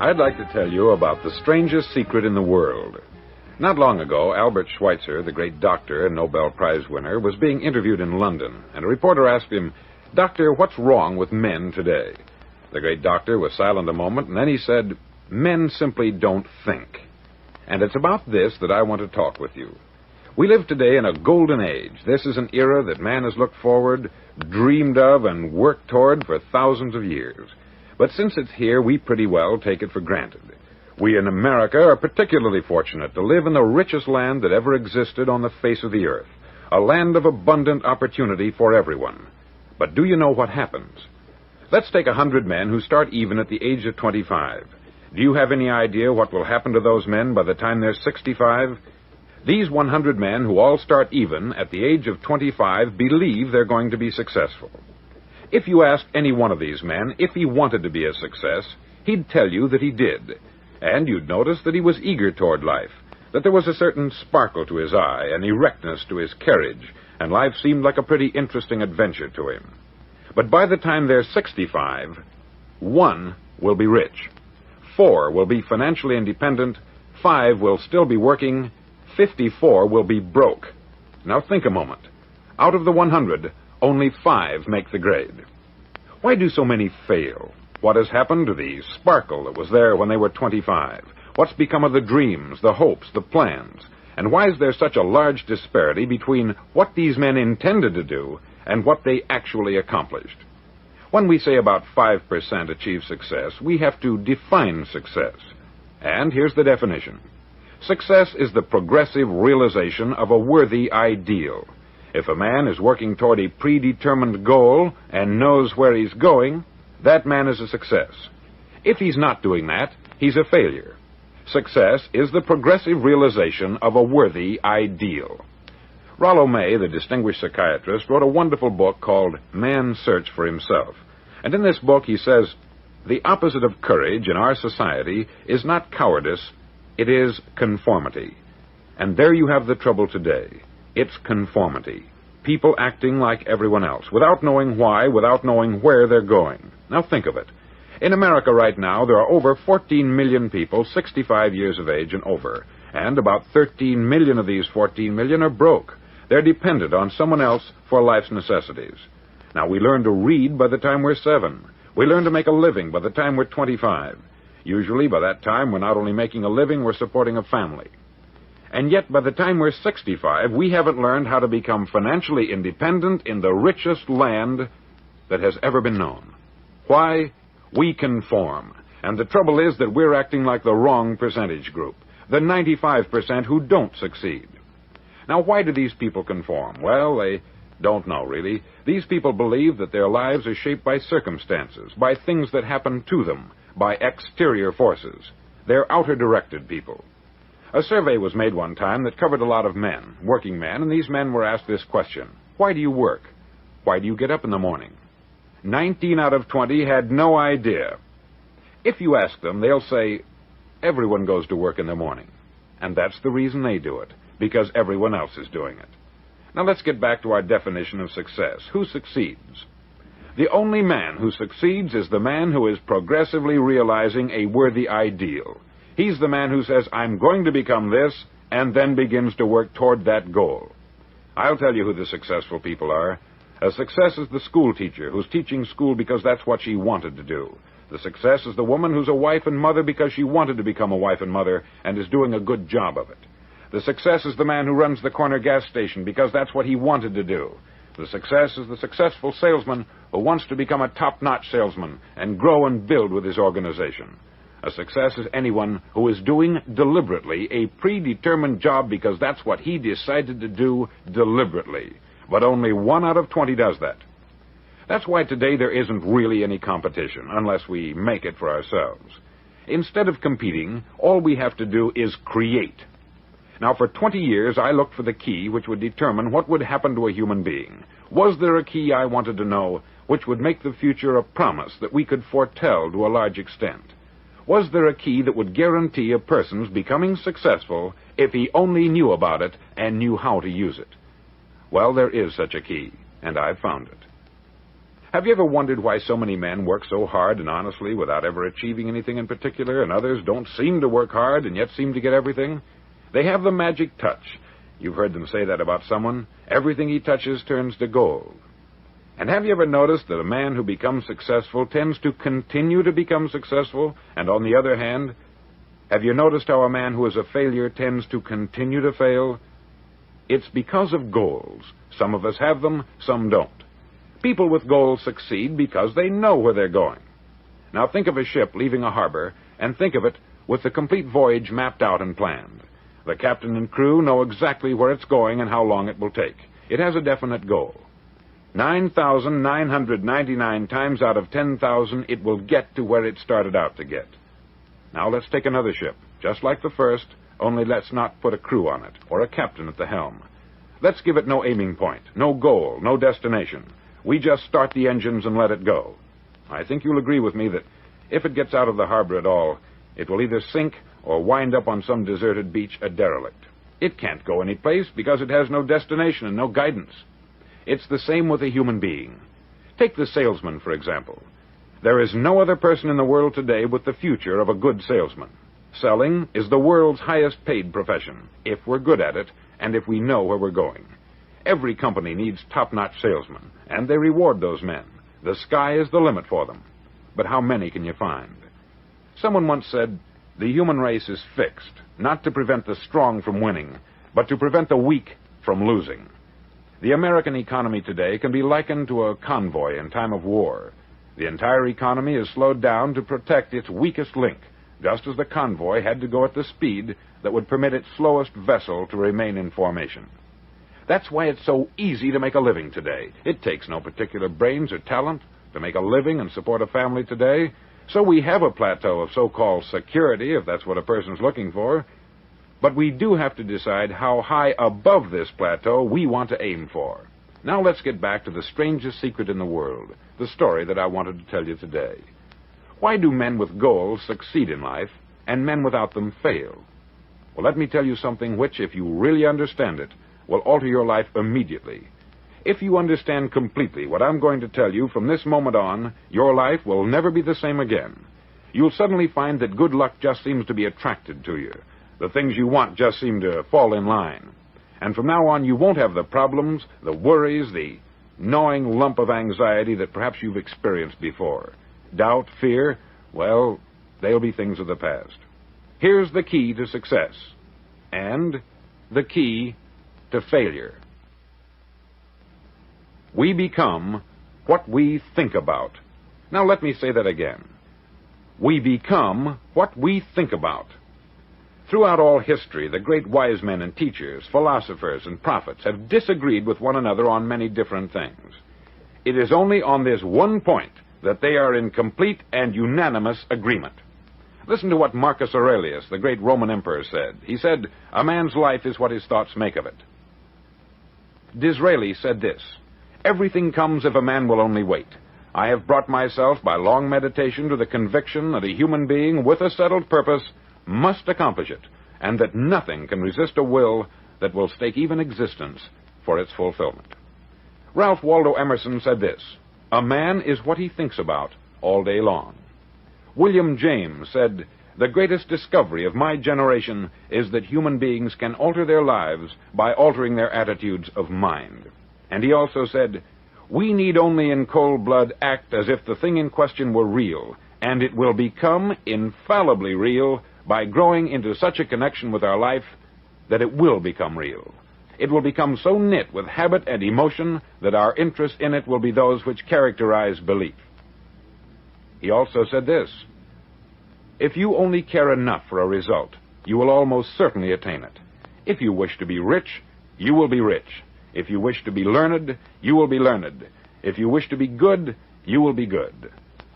I'd like to tell you about the strangest secret in the world. Not long ago, Albert Schweitzer, the great doctor and Nobel Prize winner, was being interviewed in London, and a reporter asked him, "Doctor, what's wrong with men today?" The great doctor was silent a moment, and then he said, "Men simply don't think." And it's about this that I want to talk with you. We live today in a golden age. This is an era that man has looked forward, dreamed of, and worked toward for thousands of years. But since it's here, we pretty well take it for granted. We in America are particularly fortunate to live in the richest land that ever existed on the face of the earth, a land of abundant opportunity for everyone. But do you know what happens? Let's take 100 men who start even at the age of 25. Do you have any idea what will happen to those men by the time they're 65? These 100 men who all start even at the age of 25 believe they're going to be successful. If you asked any one of these men if he wanted to be a success, he'd tell you that he did. And you'd notice that he was eager toward life, that there was a certain sparkle to his eye, an erectness to his carriage, and life seemed like a pretty interesting adventure to him. But by the time they're 65, 1 will be rich, 4 will be financially independent, 5 will still be working, 54 will be broke. Now think a moment. Out of the 100, only 5 make the grade. Why do so many fail? What has happened to the sparkle that was there when they were 25? What's become of the dreams, the hopes, the plans? And why is there such a large disparity between what these men intended to do and what they actually accomplished? When we say about 5% achieve success, we have to define success. And here's the definition. Success is the progressive realization of a worthy ideal. If a man is working toward a predetermined goal and knows where he's going, that man is a success. If he's not doing that, he's a failure. Success is the progressive realization of a worthy ideal. Rollo May, the distinguished psychiatrist, wrote a wonderful book called Man's Search for Himself. And in this book he says, the opposite of courage in our society is not cowardice, it is conformity. And there you have the trouble today. It's conformity. People acting like everyone else, without knowing why, without knowing where they're going. Now think of it. In America right now, there are over 14 million people 65 years of age and over, and about 13 million of these 14 million are broke. They're dependent on someone else for life's necessities. Now, we learn to read by the time we're 7. We learn to make a living by the time we're 25. Usually, by that time, we're not only making a living, we're supporting a family. And yet, by the time we're 65, we haven't learned how to become financially independent in the richest land that has ever been known. Why? We conform. And the trouble is that we're acting like the wrong percentage group, the 95% who don't succeed. Now, why do these people conform? Well, they don't know, really. These people believe that their lives are shaped by circumstances, by things that happen to them, by exterior forces. They're outer-directed people. A survey was made one time that covered a lot of men, working men, and these men were asked this question. Why do you work? Why do you get up in the morning? 19 out of 20 had no idea. If you ask them, they'll say, everyone goes to work in the morning. And that's the reason they do it, because everyone else is doing it. Now let's get back to our definition of success. Who succeeds? The only man who succeeds is the man who is progressively realizing a worthy ideal. He's the man who says, I'm going to become this, and then begins to work toward that goal. I'll tell you who the successful people are. A success is the school teacher who's teaching school because that's what she wanted to do. The success is the woman who's a wife and mother because she wanted to become a wife and mother and is doing a good job of it. The success is the man who runs the corner gas station because that's what he wanted to do. The success is the successful salesman who wants to become a top-notch salesman and grow and build with his organization. A success is anyone who is doing deliberately a predetermined job because that's what he decided to do deliberately. But only 1 out of 20 does that. That's why today there isn't really any competition, unless we make it for ourselves. Instead of competing, all we have to do is create. Now, for 20 years, I looked for the key which would determine what would happen to a human being. Was there a key I wanted to know which would make the future a promise that we could foretell to a large extent? Was there a key that would guarantee a person's becoming successful if he only knew about it and knew how to use it? Well, there is such a key, and I've found it. Have you ever wondered why so many men work so hard and honestly without ever achieving anything in particular, and others don't seem to work hard and yet seem to get everything? They have the magic touch. You've heard them say that about someone. Everything he touches turns to gold. And have you ever noticed that a man who becomes successful tends to continue to become successful, and on the other hand, have you noticed how a man who is a failure tends to continue to fail? It's because of goals. Some of us have them, some don't. People with goals succeed because they know where they're going. Now think of a ship leaving a harbor, and think of it with the complete voyage mapped out and planned. The captain and crew know exactly where it's going and how long it will take. It has a definite goal. 9,999 times out of 10,000, it will get to where it started out to get. Now let's take another ship, just like the first, only let's not put a crew on it, or a captain at the helm. Let's give it no aiming point, no goal, no destination. We just start the engines and let it go. I think you'll agree with me that if it gets out of the harbor at all, it will either sink or wind up on some deserted beach a derelict. It can't go any place because it has no destination and no guidance. It's the same with a human being. Take the salesman, for example. There is no other person in the world today with the future of a good salesman. Selling is the world's highest paid profession, if we're good at it and if we know where we're going. Every company needs top-notch salesmen, and they reward those men. The sky is the limit for them. But how many can you find? Someone once said, the human race is fixed, not to prevent the strong from winning, but to prevent the weak from losing. The American economy today can be likened to a convoy in time of war. The entire economy is slowed down to protect its weakest link, just as the convoy had to go at the speed that would permit its slowest vessel to remain in formation. That's why it's so easy to make a living today. It takes no particular brains or talent to make a living and support a family today. So we have a plateau of so-called security, if that's what a person's looking for. But we do have to decide how high above this plateau we want to aim for. Now let's get back to the strangest secret in the world, the story that I wanted to tell you today. Why do men with goals succeed in life and men without them fail? Well, let me tell you something which, if you really understand it, will alter your life immediately. If you understand completely what I'm going to tell you from this moment on, your life will never be the same again. You'll suddenly find that good luck just seems to be attracted to you. The things you want just seem to fall in line. And from now on, you won't have the problems, the worries, the gnawing lump of anxiety that perhaps you've experienced before. Doubt, fear, well, they'll be things of the past. Here's the key to success, and the key to failure. We become what we think about. Now let me say that again. We become what we think about. Throughout all history, the great wise men and teachers, philosophers and prophets have disagreed with one another on many different things. It is only on this one point that they are in complete and unanimous agreement. Listen to what Marcus Aurelius, the great Roman emperor, said. He said, "A man's life is what his thoughts make of it." Disraeli said this, "Everything comes if a man will only wait. I have brought myself by long meditation to the conviction that a human being with a settled purpose must accomplish it, and that nothing can resist a will that will stake even existence for its fulfillment." Ralph Waldo Emerson said this, "A man is what he thinks about all day long." William James said, "The greatest discovery of my generation is that human beings can alter their lives by altering their attitudes of mind." And he also said, "We need only in cold blood act as if the thing in question were real, and it will become infallibly real by growing into such a connection with our life that it will become real. It will become so knit with habit and emotion that our interest in it will be those which characterize belief." He also said this, "If you only care enough for a result, you will almost certainly attain it. If you wish to be rich, you will be rich. If you wish to be learned, you will be learned. If you wish to be good, you will be good.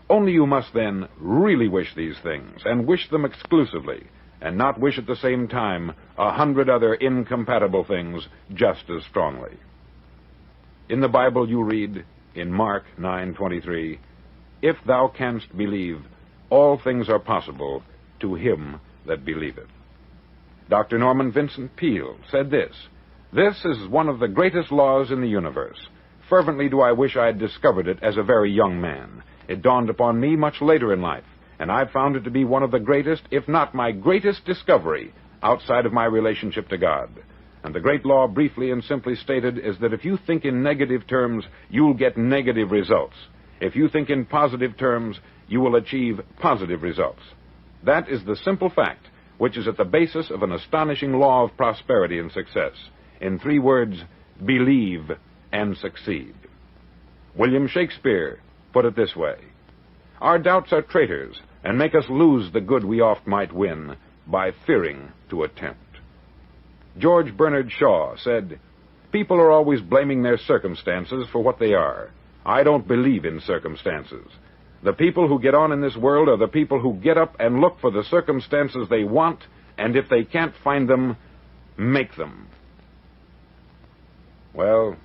Only you must then really wish these things, and wish them exclusively, and not wish at the same time 100 other incompatible things just as strongly." In the Bible you read, in Mark 9:23, "If thou canst believe, all things are possible to him that believeth." Dr. Norman Vincent Peale said this, "This is one of the greatest laws in the universe. Fervently do I wish I had discovered it as a very young man. It dawned upon me much later in life, and I found it to be one of the greatest, if not my greatest discovery, outside of my relationship to God. And the great law, briefly and simply stated, is that if you think in negative terms, you'll get negative results. If you think in positive terms, you will achieve positive results. That is the simple fact, which is at the basis of an astonishing law of prosperity and success. In 3 words, believe and succeed. William Shakespeare put it this way: our doubts are traitors, and make us lose the good we oft might win by fearing to attempt. George Bernard Shaw said, people are always blaming their circumstances for what they are. I don't believe in circumstances. The people who get on in this world are the people who get up and look for the circumstances they want, and if they can't find them, make them. Well,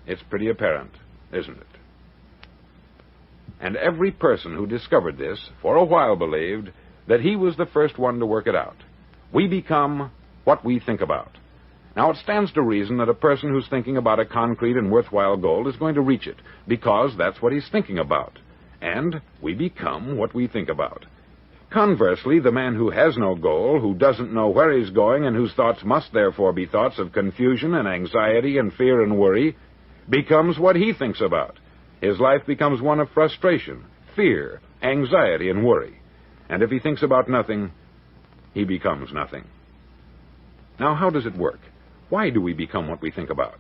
it's pretty apparent, isn't it? And every person who discovered this, for a while believed that he was the first one to work it out. We become what we think about. Now, it stands to reason that a person who's thinking about a concrete and worthwhile goal is going to reach it, because that's what he's thinking about. And we become what we think about. Conversely, the man who has no goal, who doesn't know where he's going, and whose thoughts must therefore be thoughts of confusion and anxiety and fear and worry, becomes what he thinks about. His life becomes one of frustration, fear, anxiety, and worry. And if he thinks about nothing, he becomes nothing. Now, how does it work? Why do we become what we think about?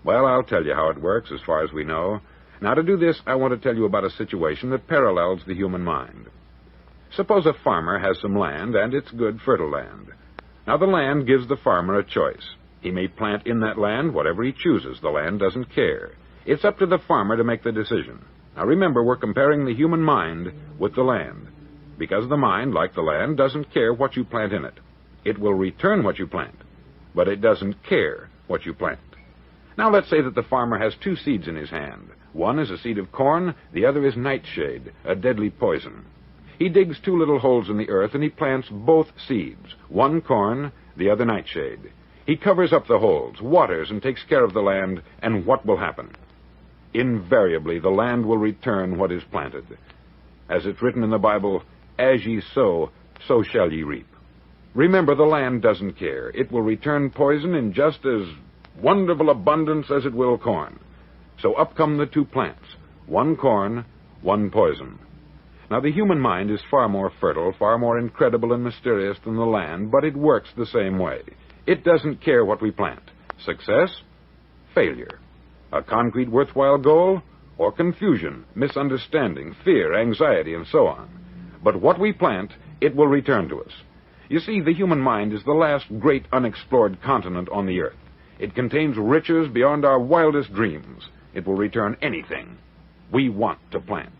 Well, I'll tell you how it works as far as we know. Now, to do this, I want to tell you about a situation that parallels the human mind. Suppose a farmer has some land, and it's good, fertile land. Now, the land gives the farmer a choice. He may plant in that land whatever he chooses. The land doesn't care. It's up to the farmer to make the decision. Now, remember, we're comparing the human mind with the land, because the mind, like the land, doesn't care what you plant in it. It will return what you plant, but it doesn't care what you plant. Now, let's say that the farmer has 2 seeds in his hand. One is a seed of corn, the other is nightshade, a deadly poison. He digs 2 little holes in the earth, and he plants both seeds, one corn, the other nightshade. He covers up the holes, waters, and takes care of the land, and what will happen? Invariably, the land will return what is planted. As it's written in the Bible, as ye sow, so shall ye reap. Remember, the land doesn't care. It will return poison in just as wonderful abundance as it will corn. So up come the 2 plants, one corn, one poison. Now, the human mind is far more fertile, far more incredible and mysterious than the land, but it works the same way. It doesn't care what we plant. Success, failure. A concrete, worthwhile goal, or confusion, misunderstanding, fear, anxiety, and so on. But what we plant, it will return to us. You see, the human mind is the last great unexplored continent on the earth. It contains riches beyond our wildest dreams. It will return anything we want to plant.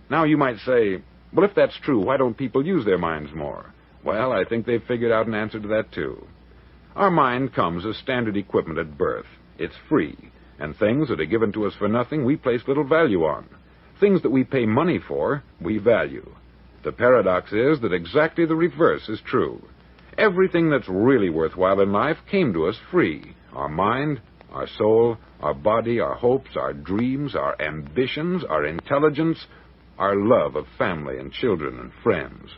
Now, you might say, well, if that's true, why don't people use their minds more? Well, I think they've figured out an answer to that, too. Our mind comes as standard equipment at birth. It's free, and things that are given to us for nothing, we place little value on. Things that we pay money for, we value. The paradox is that exactly the reverse is true. Everything that's really worthwhile in life came to us free. Our mind, our soul, our body, our hopes, our dreams, our ambitions, our intelligence, our love of family and children and friends.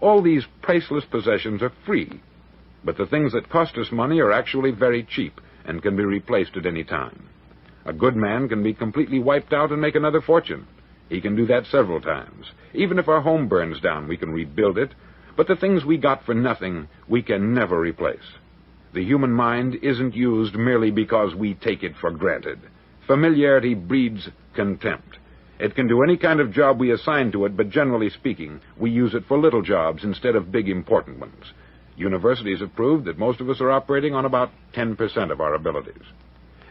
All these priceless possessions are free, but the things that cost us money are actually very cheap and can be replaced at any time. A good man can be completely wiped out and make another fortune. He can do that several times. Even if our home burns down, we can rebuild it, but the things we got for nothing, we can never replace. The human mind isn't used merely because we take it for granted. Familiarity breeds contempt. It can do any kind of job we assign to it, but generally speaking, we use it for little jobs instead of big, important ones. Universities have proved that most of us are operating on about 10% of our abilities.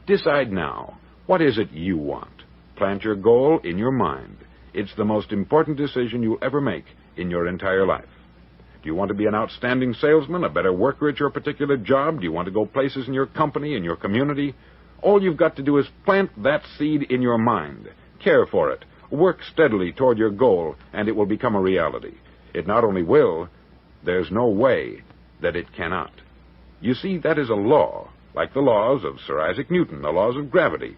Decide now, what is it you want? Plant your goal in your mind. It's the most important decision you'll ever make in your entire life. Do you want to be an outstanding salesman, a better worker at your particular job? Do you want to go places in your company, in your community? All you've got to do is plant that seed in your mind. Care for it. Work steadily toward your goal, and it will become a reality. It not only will, there's no way that it cannot. You see, that is a law, like the laws of Sir Isaac Newton, the laws of gravity.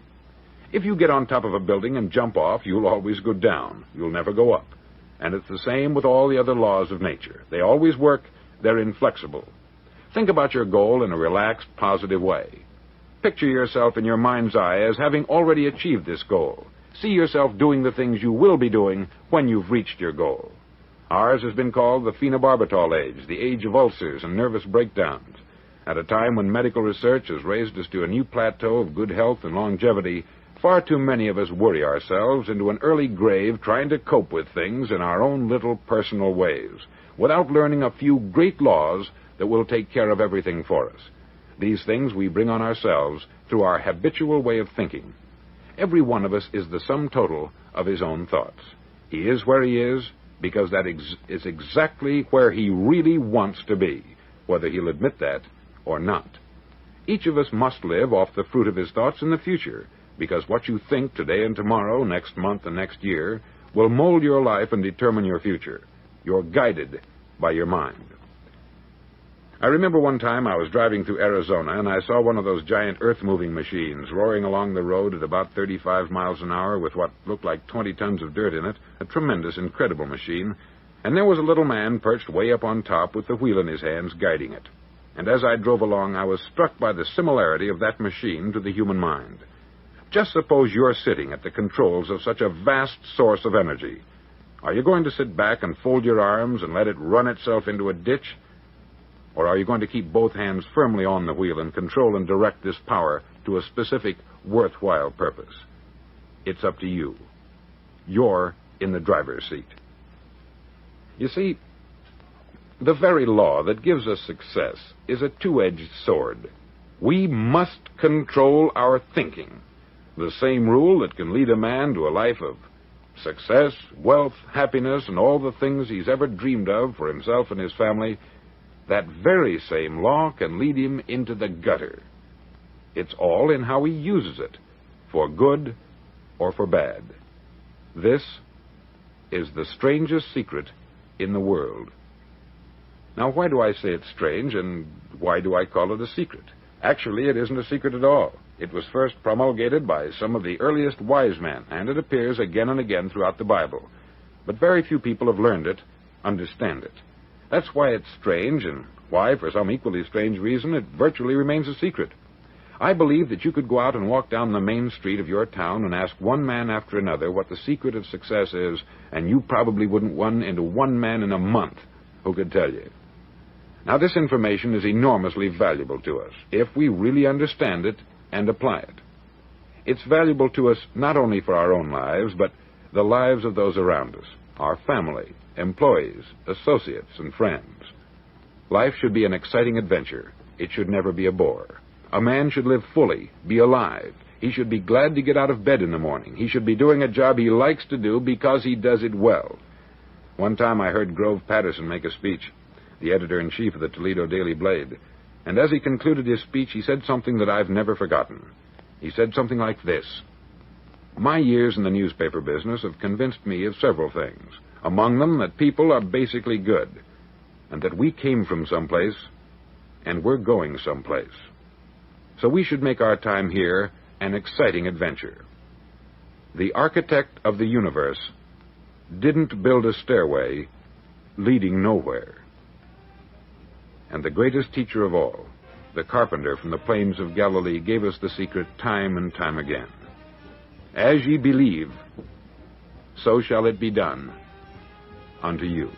If you get on top of a building and jump off, you'll always go down. You'll never go up. And it's the same with all the other laws of nature. They always work. They're inflexible. Think about your goal in a relaxed, positive way. Picture yourself in your mind's eye as having already achieved this goal. See yourself doing the things you will be doing when you've reached your goal. Ours has been called the phenobarbital age, the age of ulcers and nervous breakdowns. At a time when medical research has raised us to a new plateau of good health and longevity, far too many of us worry ourselves into an early grave trying to cope with things in our own little personal ways, without learning a few great laws that will take care of everything for us. These things we bring on ourselves through our habitual way of thinking. Every one of us is the sum total of his own thoughts. He is where he is because that is exactly where he really wants to be, whether he'll admit that or not. Each of us must live off the fruit of his thoughts in the future, because what you think today and tomorrow, next month and next year, will mold your life and determine your future. You're guided by your mind. I remember one time I was driving through Arizona, and I saw one of those giant earth-moving machines roaring along the road at about 35 miles an hour with what looked like 20 tons of dirt in it, a tremendous, incredible machine, and there was a little man perched way up on top with the wheel in his hands guiding it. And as I drove along, I was struck by the similarity of that machine to the human mind. Just suppose you're sitting at the controls of such a vast source of energy. Are you going to sit back and fold your arms and let it run itself into a ditch? Or are you going to keep both hands firmly on the wheel and control and direct this power to a specific, worthwhile purpose? It's up to you. You're in the driver's seat. You see, the very law that gives us success is a two-edged sword. We must control our thinking. The same rule that can lead a man to a life of success, wealth, happiness, and all the things he's ever dreamed of for himself and his family, that very same law can lead him into the gutter. It's all in how he uses it, for good or for bad. This is the strangest secret in the world. Now, why do I say it's strange, and why do I call it a secret? Actually, it isn't a secret at all. It was first promulgated by some of the earliest wise men, and it appears again and again throughout the Bible. But very few people have learned it, understand it. That's why it's strange, and why, for some equally strange reason, it virtually remains a secret. I believe that you could go out and walk down the main street of your town and ask one man after another what the secret of success is, and you probably wouldn't run into one man in a month who could tell you. Now, this information is enormously valuable to us, if we really understand it and apply it. It's valuable to us not only for our own lives, but the lives of those around us, our family, employees, associates, and friends. Life should be an exciting adventure. It should never be a bore. A man should live fully, be alive. He should be glad to get out of bed in the morning. He should be doing a job he likes to do because he does it well. One time I heard Grove Patterson make a speech, the editor-in-chief of the Toledo Daily Blade, and as he concluded his speech, he said something that I've never forgotten. He said something like this: "My years in the newspaper business have convinced me of several things, among them that people are basically good, and that we came from someplace, and we're going someplace. So we should make our time here an exciting adventure. The architect of the universe didn't build a stairway leading nowhere. And the greatest teacher of all, the carpenter from the plains of Galilee, gave us the secret time and time again. As ye believe, so shall it be done unto you."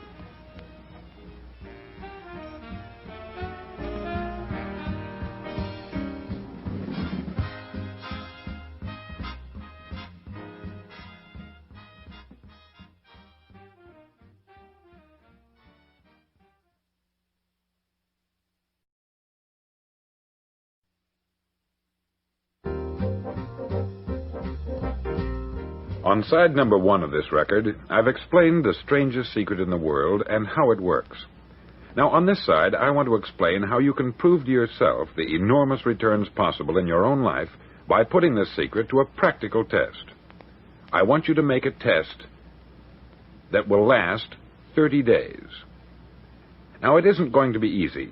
On side number 1 of this record, I've explained the strangest secret in the world and how it works. Now, on this side, I want to explain how you can prove to yourself the enormous returns possible in your own life by putting this secret to a practical test. I want you to make a test that will last 30 days. Now, it isn't going to be easy.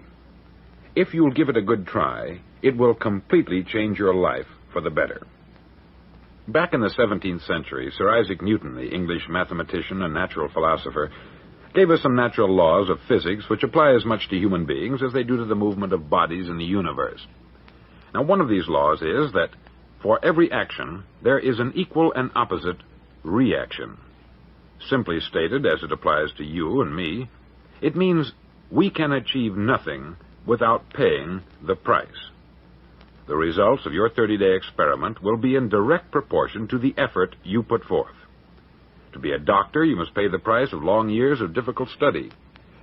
If you'll give it a good try, It will completely change your life for the better. Back in the 17th century, Sir Isaac Newton, the English mathematician and natural philosopher, gave us some natural laws of physics which apply as much to human beings as they do to the movement of bodies in the universe. Now, one of these laws is that for every action, there is an equal and opposite reaction. Simply stated, as it applies to you and me, it means we can achieve nothing without paying the price. The results of your 30-day experiment will be in direct proportion to the effort you put forth. To be a doctor, you must pay the price of long years of difficult study.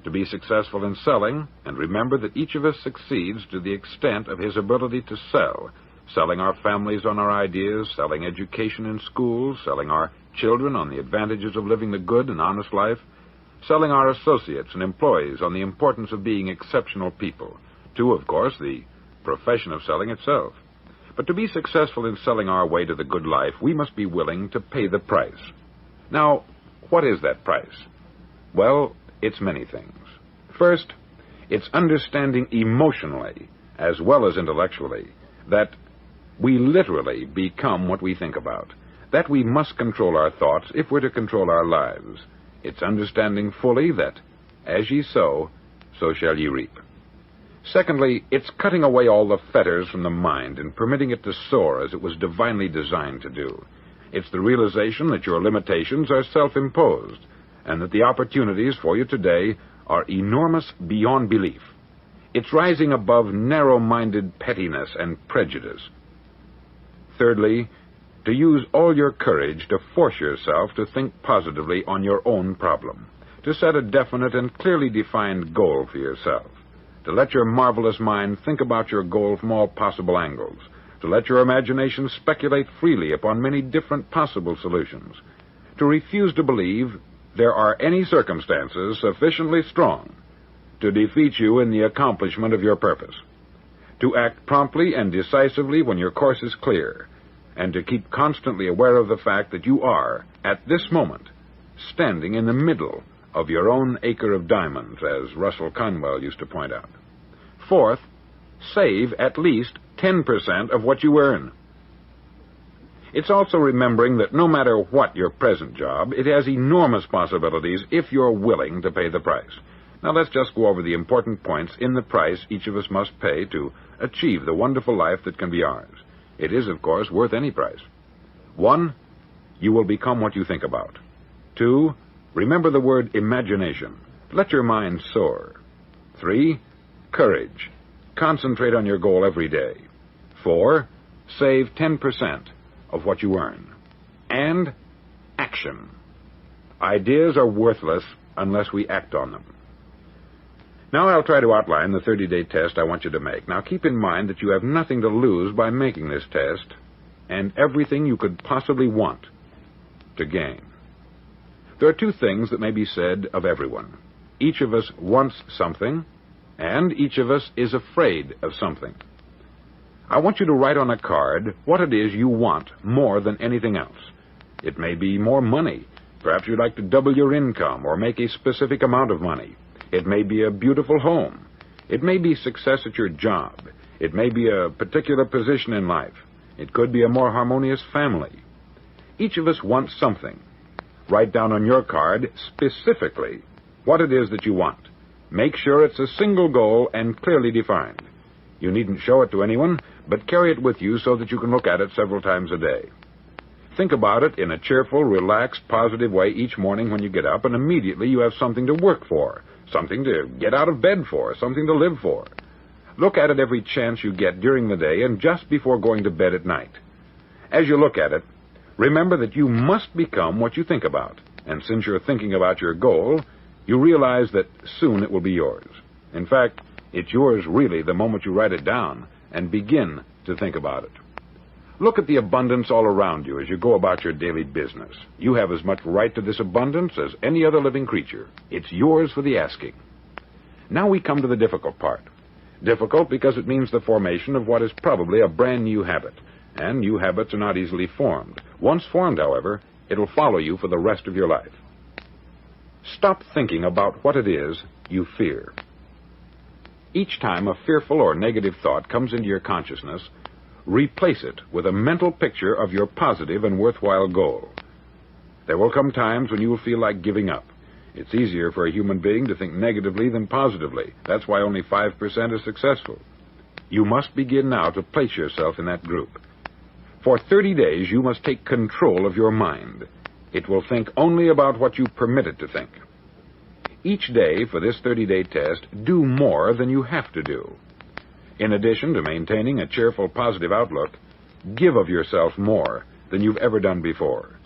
To be successful in selling, and remember that each of us succeeds to the extent of his ability to sell, selling our families on our ideas, selling education in schools, selling our children on the advantages of living the good and honest life, selling our associates and employees on the importance of being exceptional people, to, of course, the profession of selling itself. But to be successful in selling our way to the good life, we must be willing to pay the price. Now, what is that price? Well, it's many things. First, it's understanding emotionally, as well as intellectually, that we literally become what we think about, that we must control our thoughts if we're to control our lives. It's understanding fully that, as ye sow, so shall ye reap. Secondly, it's cutting away all the fetters from the mind and permitting it to soar as it was divinely designed to do. It's the realization that your limitations are self-imposed, and that the opportunities for you today are enormous beyond belief. It's rising above narrow-minded pettiness and prejudice. Thirdly, to use all your courage to force yourself to think positively on your own problem, to set a definite and clearly defined goal for yourself, to let your marvelous mind think about your goal from all possible angles, to let your imagination speculate freely upon many different possible solutions, to refuse to believe there are any circumstances sufficiently strong to defeat you in the accomplishment of your purpose, to act promptly and decisively when your course is clear, and to keep constantly aware of the fact that you are, at this moment, standing in the middle of your own acre of diamonds, as Russell Conwell used to point out. Fourth, save at least 10% of what you earn. It's also remembering that no matter what your present job, it has enormous possibilities if you're willing to pay the price. Now let's just go over the important points in the price each of us must pay to achieve the wonderful life that can be ours. It is, of course, worth any price. 1, you will become what you think about. 2, remember the word imagination. Let your mind soar. 3, courage. Concentrate on your goal every day. 4, save 10% of what you earn. And action. Ideas are worthless unless we act on them. Now I'll try to outline the 30-day test I want you to make. Now keep in mind that you have nothing to lose by making this test, and everything you could possibly want to gain. There are 2 things that may be said of everyone. Each of us wants something, and each of us is afraid of something. I want you to write on a card what it is you want more than anything else. It may be more money. Perhaps you'd like to double your income or make a specific amount of money. It may be a beautiful home. It may be success at your job. It may be a particular position in life. It could be a more harmonious family. Each of us wants something. Write down on your card specifically what it is that you want. Make sure it's a single goal and clearly defined. You needn't show it to anyone, but carry it with you so that you can look at it several times a day. Think about it in a cheerful, relaxed, positive way each morning when you get up, and immediately you have something to work for, something to get out of bed for, something to live for. Look at it every chance you get during the day and just before going to bed at night. As you look at it, remember that you must become what you think about, and since you're thinking about your goal, you realize that soon it will be yours. In fact, it's yours really the moment you write it down and begin to think about it. Look at the abundance all around you as you go about your daily business. You have as much right to this abundance as any other living creature. It's yours for the asking. Now we come to the difficult part. Difficult because it means the formation of what is probably a brand new habit, and new habits are not easily formed. Once formed, however, it'll follow you for the rest of your life. Stop thinking about what it is you fear. Each time a fearful or negative thought comes into your consciousness, replace it with a mental picture of your positive and worthwhile goal. There will come times when you will feel like giving up. It's easier for a human being to think negatively than positively. That's why only 5% are successful. You must begin now to place yourself in that group. For 30 days, you must take control of your mind. It will think only about what you permit it to think. Each day for this 30-day test, do more than you have to do. In addition to maintaining a cheerful, positive outlook, give of yourself more than you've ever done before.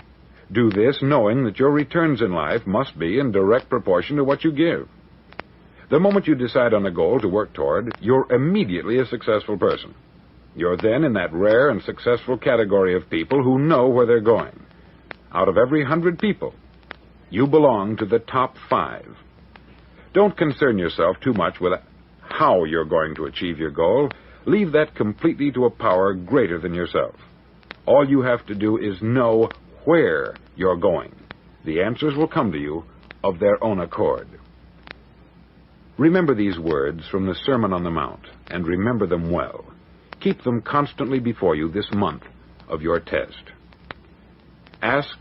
Do this knowing that your returns in life must be in direct proportion to what you give. The moment you decide on a goal to work toward, you're immediately a successful person. You're then in that rare and successful category of people who know where they're going. Out of every 100 people, you belong to the top 5. Don't concern yourself too much with how you're going to achieve your goal. Leave that completely to a power greater than yourself. All you have to do is know where you're going. The answers will come to you of their own accord. Remember these words from the Sermon on the Mount, and remember them well. Keep them constantly before you this month of your test. Ask,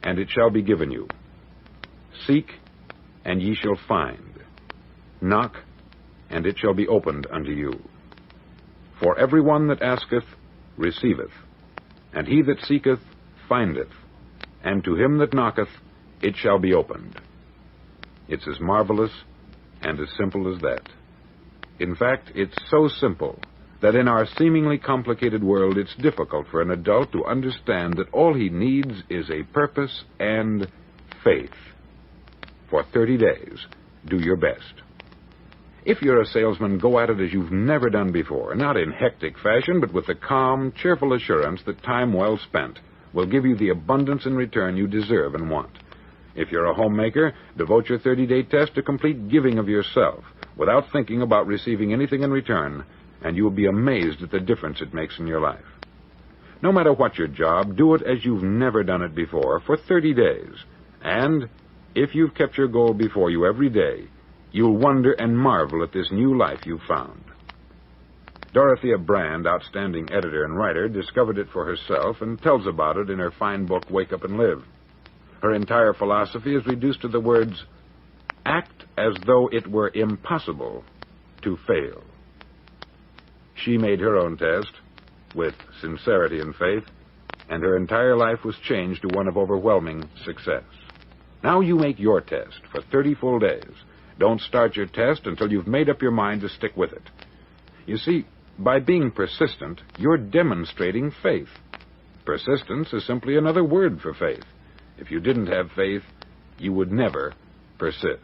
and it shall be given you. Seek, and ye shall find. Knock, and it shall be opened unto you. For every one that asketh receiveth, and he that seeketh findeth, and to him that knocketh it shall be opened. It's as marvelous and as simple as that. In fact, it's so simple that in our seemingly complicated world it's difficult for an adult to understand that all he needs is a purpose and faith. For 30 days, do your best. If you're a salesman, go at it as you've never done before, not in hectic fashion, but with the calm, cheerful assurance that time well spent will give you the abundance in return you deserve and want. If you're a homemaker, devote your 30-day test to complete giving of yourself without thinking about receiving anything in return, and you will be amazed at the difference it makes in your life. No matter what your job, do it as you've never done it before for 30 days. And if you've kept your goal before you every day, you'll wonder and marvel at this new life you've found. Dorothea Brand, outstanding editor and writer, discovered it for herself and tells about it in her fine book, Wake Up and Live. Her entire philosophy is reduced to the words, act as though it were impossible to fail. She made her own test with sincerity and faith, and her entire life was changed to one of overwhelming success. Now you make your test for 30 full days. Don't start your test until you've made up your mind to stick with it. You see, by being persistent, you're demonstrating faith. Persistence is simply another word for faith. If you didn't have faith, you would never persist.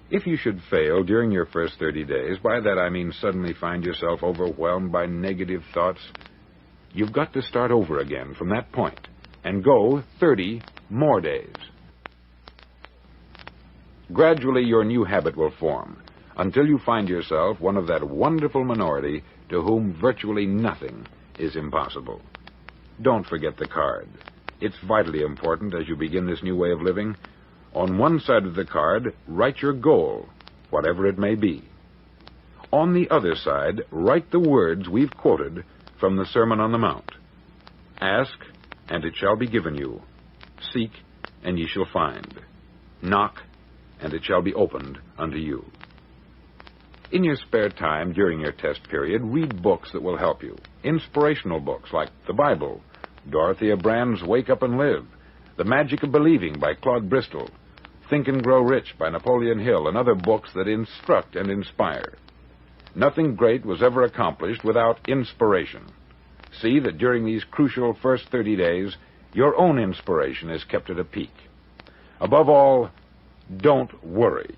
If you should fail during your first 30 days, by that I mean suddenly find yourself overwhelmed by negative thoughts, you've got to start over again from that point and go 30 more days. Gradually, your new habit will form until you find yourself one of that wonderful minority to whom virtually nothing is impossible. Don't forget the card. It's vitally important as you begin this new way of living. On one side of the card, write your goal, whatever it may be. On the other side, write the words we've quoted from the Sermon on the Mount. Ask, and it shall be given you. Seek, and ye shall find. Knock, and it shall be opened unto you. In your spare time during your test period, read books that will help you. Inspirational books like the Bible, Dorothea Brand's Wake Up and Live, The Magic of Believing by Claude Bristol, Think and Grow Rich by Napoleon Hill, and other books that instruct and inspire. Nothing great was ever accomplished without inspiration. See that during these crucial first 30 days, your own inspiration is kept at a peak. Above all, don't worry.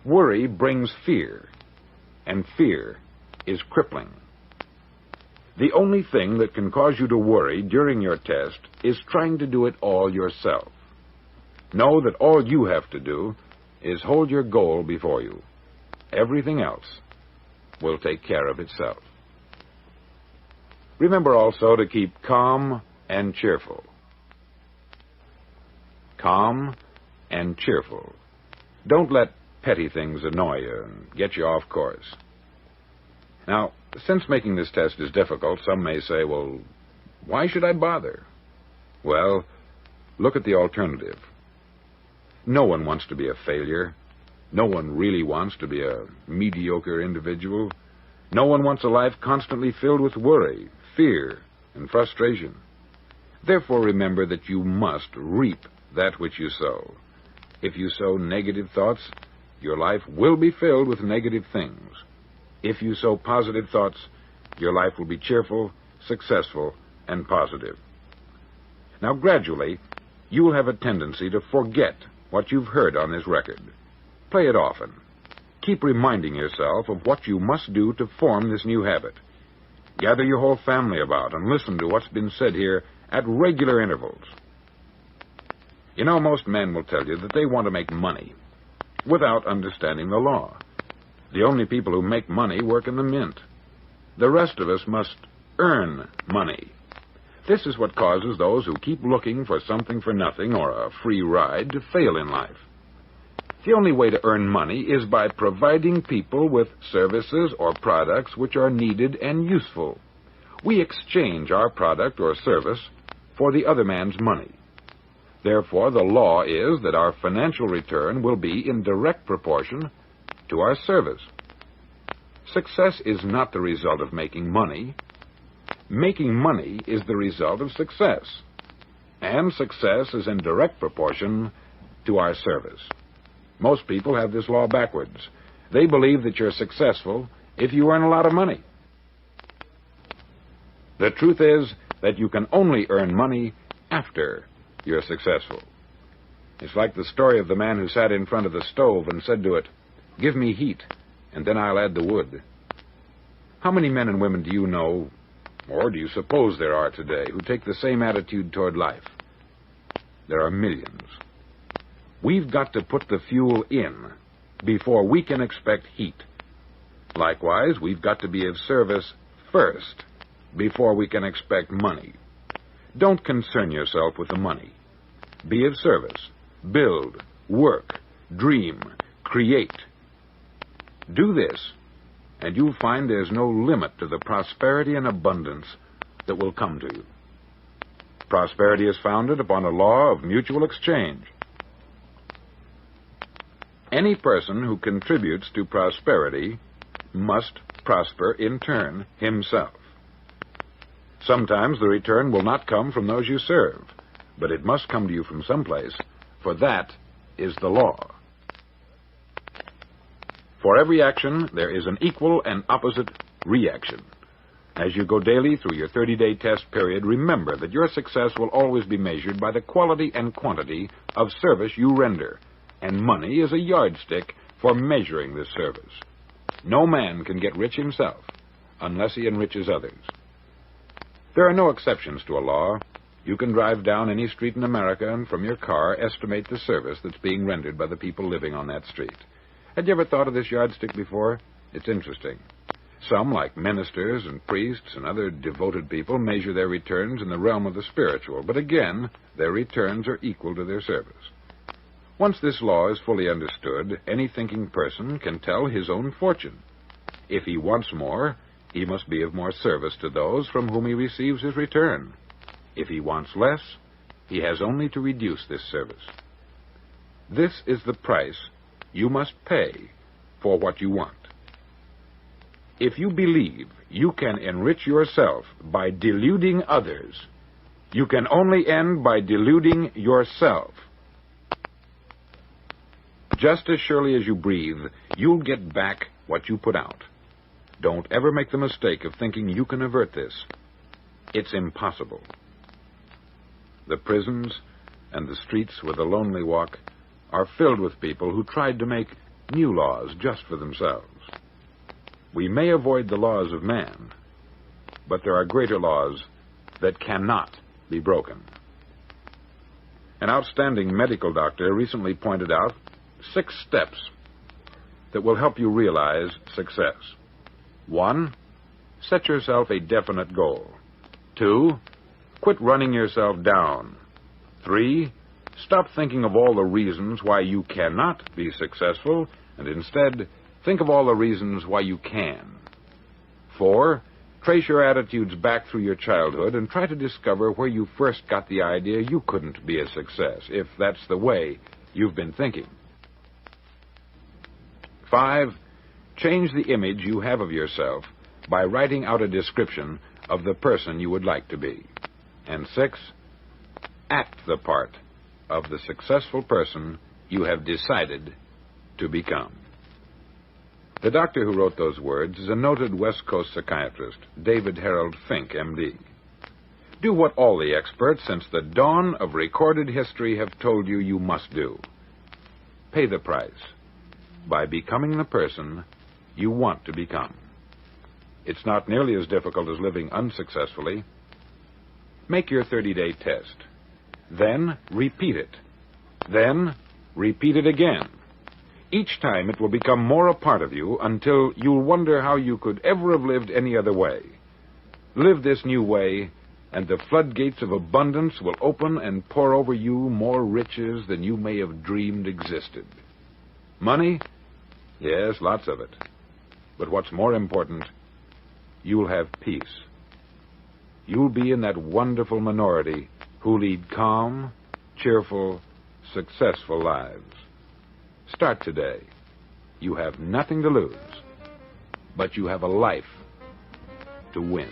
Worry brings fear, and fear is crippling. The only thing that can cause you to worry during your test is trying to do it all yourself. Know that all you have to do is hold your goal before you. Everything else will take care of itself. Remember also to keep calm and cheerful. Calm and cheerful. Don't let petty things annoy you and get you off course. Now, since making this test is difficult, some may say, well, why should I bother? Well, look at the alternative. No one wants to be a failure. No one really wants to be a mediocre individual. No one wants a life constantly filled with worry, fear, and frustration. Therefore, remember that you must reap that which you sow. If you sow negative thoughts, your life will be filled with negative things. If you sow positive thoughts, your life will be cheerful, successful, and positive. Now, gradually, you will have a tendency to forget what you've heard on this record. Play it often. Keep reminding yourself of what you must do to form this new habit. Gather your whole family about and listen to what's been said here at regular intervals. You know, most men will tell you that they want to make money without understanding the law. The only people who make money work in the mint. The rest of us must earn money. This is what causes those who keep looking for something for nothing or a free ride to fail in life. The only way to earn money is by providing people with services or products which are needed and useful. We exchange our product or service for the other man's money. Therefore, the law is that our financial return will be in direct proportion to our service. Success is not the result of making money. Making money is the result of success. And success is in direct proportion to our service. Most people have this law backwards. They believe that you're successful if you earn a lot of money. The truth is that you can only earn money after you're successful. It's like the story of the man who sat in front of the stove and said to it, "Give me heat, and then I'll add the wood." How many men and women do you know, or do you suppose there are today, who take the same attitude toward life? There are millions. We've got to put the fuel in before we can expect heat. Likewise, we've got to be of service first before we can expect money. Don't concern yourself with the money. Be of service. Build, work, dream, create. Do this, and you'll find there's no limit to the prosperity and abundance that will come to you. Prosperity is founded upon a law of mutual exchange. Any person who contributes to prosperity must prosper in turn himself. Sometimes the return will not come from those you serve, but it must come to you from someplace, for that is the law. For every action, there is an equal and opposite reaction. As you go daily through your 30-day test period, remember that your success will always be measured by the quality and quantity of service you render, and money is a yardstick for measuring this service. No man can get rich himself unless he enriches others. There are no exceptions to a law. You can drive down any street in America and from your car estimate the service that's being rendered by the people living on that street. Had you ever thought of this yardstick before? It's interesting. Some, like ministers and priests and other devoted people, measure their returns in the realm of the spiritual, but again, their returns are equal to their service. Once this law is fully understood, any thinking person can tell his own fortune. If he wants more, he must be of more service to those from whom he receives his return. If he wants less, he has only to reduce this service. This is the price you must pay for what you want. If you believe you can enrich yourself by deluding others, you can only end by deluding yourself. Just as surely as you breathe, you'll get back what you put out. Don't ever make the mistake of thinking you can avert this. It's impossible. The prisons and the streets where the lonely walk are filled with people who tried to make new laws just for themselves. We may avoid the laws of man, but there are greater laws that cannot be broken. An outstanding medical doctor recently pointed out 6 steps that will help you realize success. 1, set yourself a definite goal. 2, quit running yourself down. 3, stop thinking of all the reasons why you cannot be successful and instead think of all the reasons why you can. 4, trace your attitudes back through your childhood and try to discover where you first got the idea you couldn't be a success, if that's the way you've been thinking. 5, change the image you have of yourself by writing out a description of the person you would like to be. And 6, act the part of the successful person you have decided to become. The doctor who wrote those words is a noted West Coast psychiatrist, David Harold Fink, M.D. Do what all the experts since the dawn of recorded history have told you you must do. Pay the price by becoming the person you want to become. It's not nearly as difficult as living unsuccessfully. Make your 30-day test. Then repeat it. Then repeat it again. Each time it will become more a part of you until you'll wonder how you could ever have lived any other way. Live this new way, and the floodgates of abundance will open and pour over you more riches than you may have dreamed existed. Money? Yes, lots of it. But what's more important, you'll have peace. You'll be in that wonderful minority who lead calm, cheerful, successful lives. Start today. You have nothing to lose, but you have a life to win.